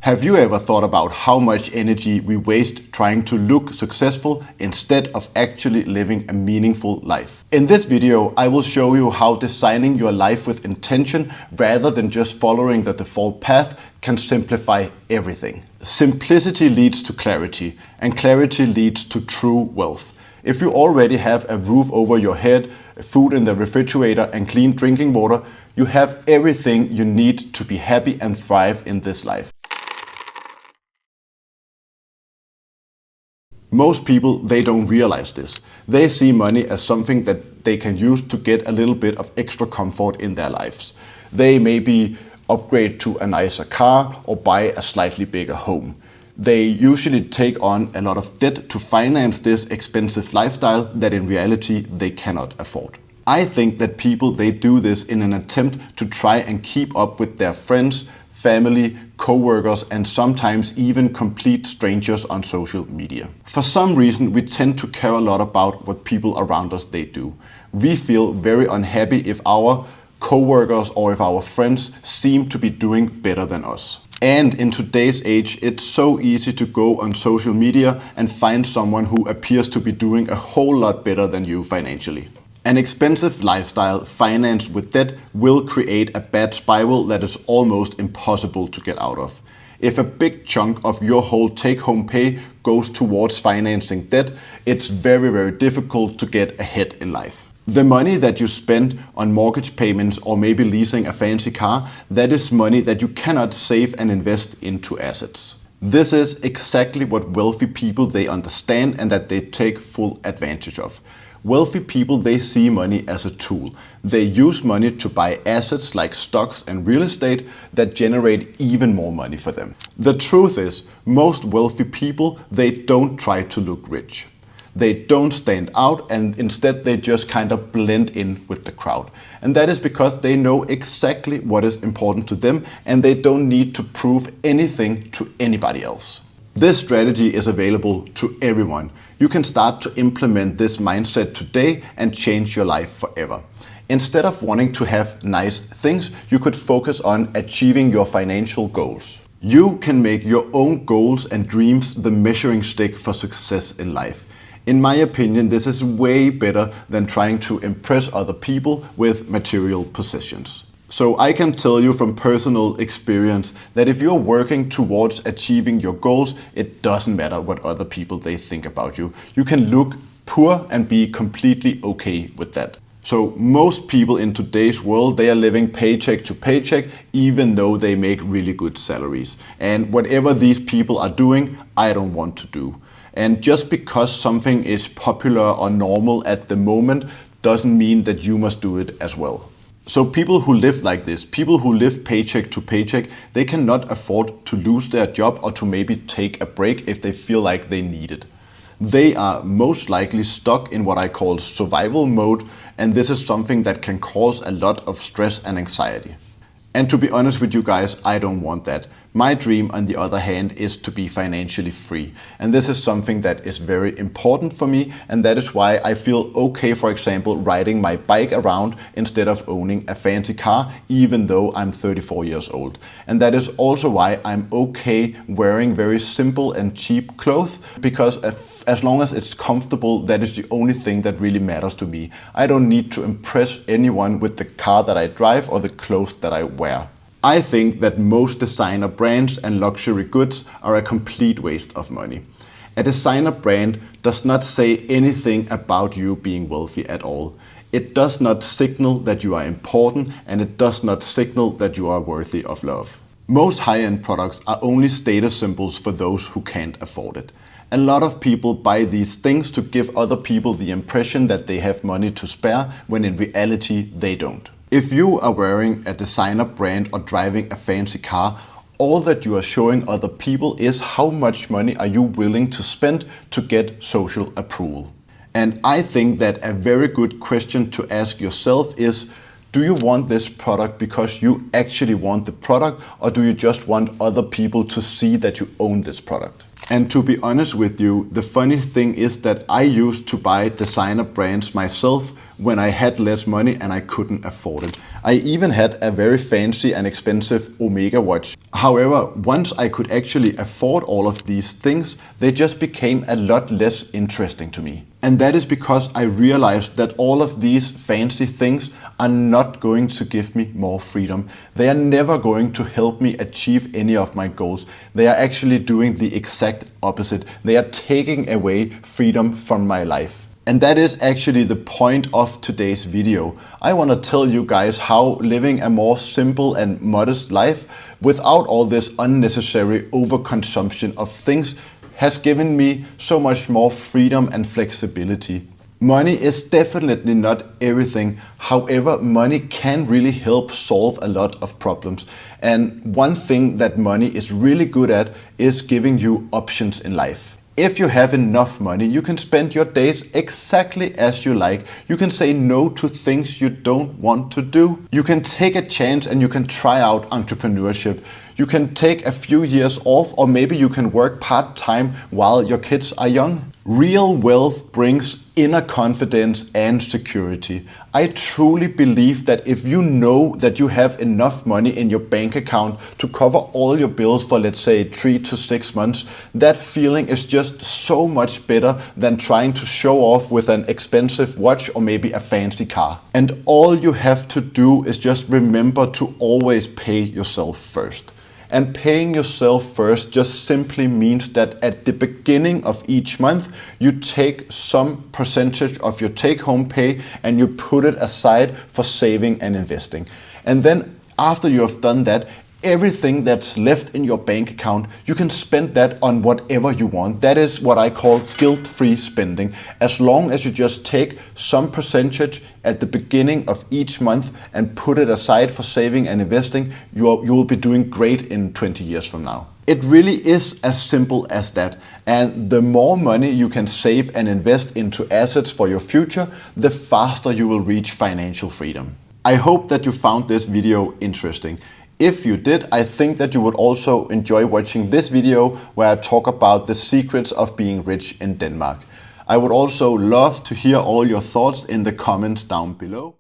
Have you ever thought about how much energy we waste trying to look successful instead of actually living a meaningful life? In this video, I will show you how designing your life with intention rather than just following the default path can simplify everything. Simplicity leads to clarity, and clarity leads to true wealth. If you already have a roof over your head, food in the refrigerator, and clean drinking water, you have everything you need to be happy and thrive in this life. Most people, they don't realize this. They see money as something that they can use to get a little bit of extra comfort in their lives. They maybe upgrade to a nicer car or buy a slightly bigger home. They usually take on a lot of debt to finance this expensive lifestyle that in reality they cannot afford. I think that people, they do this in an attempt to try and keep up with their friends, family, co-workers, and sometimes even complete strangers on social media. For some reason, we tend to care a lot about what people around us they do. We feel very unhappy if our co-workers or if our friends seem to be doing better than us. And in today's age, it's so easy to go on social media and find someone who appears to be doing a whole lot better than you financially. An expensive lifestyle financed with debt will create a bad spiral that is almost impossible to get out of. If a big chunk of your whole take-home pay goes towards financing debt, it's very difficult to get ahead in life. The money that you spend on mortgage payments or maybe leasing a fancy car, that is money that you cannot save and invest into assets. This is exactly what wealthy people they understand and that they take full advantage of. Wealthy people, they see money as a tool. They use money to buy assets like stocks and real estate that generate even more money for them. The truth is, most wealthy people, they don't try to look rich. They don't stand out, and instead they just kind of blend in with the crowd. And that is because they know exactly what is important to them and they don't need to prove anything to anybody else. This strategy is available to everyone. You can start to implement this mindset today and change your life forever. Instead of wanting to have nice things, you could focus on achieving your financial goals. You can make your own goals and dreams the measuring stick for success in life. In my opinion, this is way better than trying to impress other people with material possessions. So I can tell you from personal experience that if you're working towards achieving your goals, it doesn't matter what other people they think about you. You can look poor and be completely okay with that. So most people in today's world, they are living paycheck to paycheck, even though they make really good salaries. And whatever these people are doing, I don't want to do. And just because something is popular or normal at the moment doesn't mean that you must do it as well. So people who live like this, people who live paycheck to paycheck, they cannot afford to lose their job or to maybe take a break if they feel like they need it. They are most likely stuck in what I call survival mode, and this is something that can cause a lot of stress and anxiety. And to be honest with you guys, I don't want that. My dream, on the other hand, is to be financially free. And this is something that is very important for me. And that is why I feel okay, for example, riding my bike around instead of owning a fancy car, even though I'm 34 years old. And that is also why I'm okay wearing very simple and cheap clothes, because as long as it's comfortable, that is the only thing that really matters to me. I don't need to impress anyone with the car that I drive or the clothes that I wear. I think that most designer brands and luxury goods are a complete waste of money. A designer brand does not say anything about you being wealthy at all. It does not signal that you are important, and it does not signal that you are worthy of love. Most high-end products are only status symbols for those who can't afford it. A lot of people buy these things to give other people the impression that they have money to spare, when in reality they don't. If you are wearing a designer brand or driving a fancy car, all that you are showing other people is how much money are you willing to spend to get social approval. And I think that a very good question to ask yourself is, do you want this product because you actually want the product, or do you just want other people to see that you own this product? And to be honest with you, the funny thing is that I used to buy designer brands myself when I had less money and I couldn't afford it. I even had a very fancy and expensive Omega watch. However, once I could actually afford all of these things, they just became a lot less interesting to me. And that is because I realized that all of these fancy things are not going to give me more freedom. They are never going to help me achieve any of my goals. They are actually doing the exact opposite. They are taking away freedom from my life. And that is actually the point of today's video. I want to tell you guys how living a more simple and modest life without all this unnecessary overconsumption of things has given me so much more freedom and flexibility. Money is definitely not everything. However, money can really help solve a lot of problems. And one thing that money is really good at is giving you options in life. If you have enough money, you can spend your days exactly as you like. You can say no to things you don't want to do. You can take a chance and you can try out entrepreneurship. You can take a few years off, or maybe you can work part-time while your kids are young. Real wealth brings inner confidence and security. I truly believe that if you know that you have enough money in your bank account to cover all your bills for, let's say, 3 to 6 months, that feeling is just so much better than trying to show off with an expensive watch or maybe a fancy car. And all you have to do is just remember to always pay yourself first. And paying yourself first just simply means that at the beginning of each month, you take some percentage of your take-home pay and you put it aside for saving and investing. And then after you have done that, everything that's left in your bank account, you can spend that on whatever you want. That is what I call guilt-free spending. As long as you just take some percentage at the beginning of each month and put it aside for saving and investing, you will be doing great in 20 years from now. It really is as simple as that. And the more money you can save and invest into assets for your future, the faster you will reach financial freedom. I hope that you found this video interesting. If you did, I think that you would also enjoy watching this video where I talk about the secrets of being rich in Denmark. I would also love to hear all your thoughts in the comments down below.